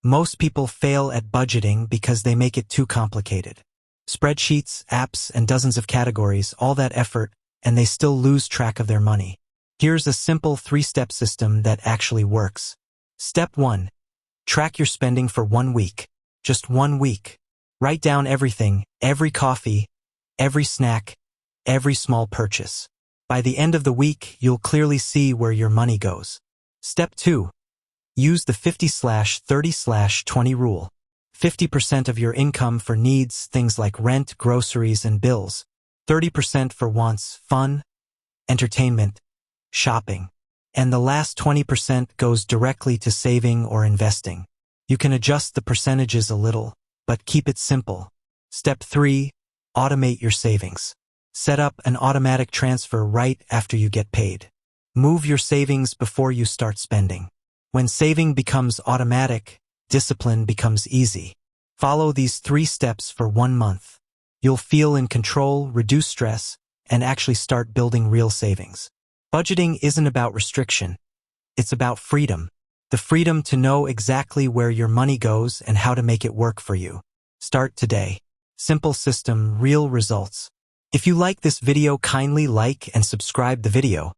Most people fail at budgeting because they make it too complicated. Spreadsheets, apps, and dozens of categories, all that effort, and they still lose track of their money. Here's a simple 3-step system that actually works. Step 1. Track your spending for 1 week. Just 1 week. Write down everything, every coffee, every snack, every small purchase. By the end of the week, you'll clearly see where your money goes. Step 2. Use the 50/30/20 rule. 50% of your income for needs, things like rent, groceries, and bills. 30% for wants, fun, entertainment, shopping. And the last 20% goes directly to saving or investing. You can adjust the percentages a little, but keep it simple. Step 3. Automate your savings. Set up an automatic transfer right after you get paid. Move your savings before you start spending. When saving becomes automatic, discipline becomes easy. Follow these 3 steps for 1 month. You'll feel in control, reduce stress, and actually start building real savings. Budgeting isn't about restriction. It's about freedom. The freedom to know exactly where your money goes and how to make it work for you. Start today. Simple system, real results. If you like this video, kindly like and subscribe the video.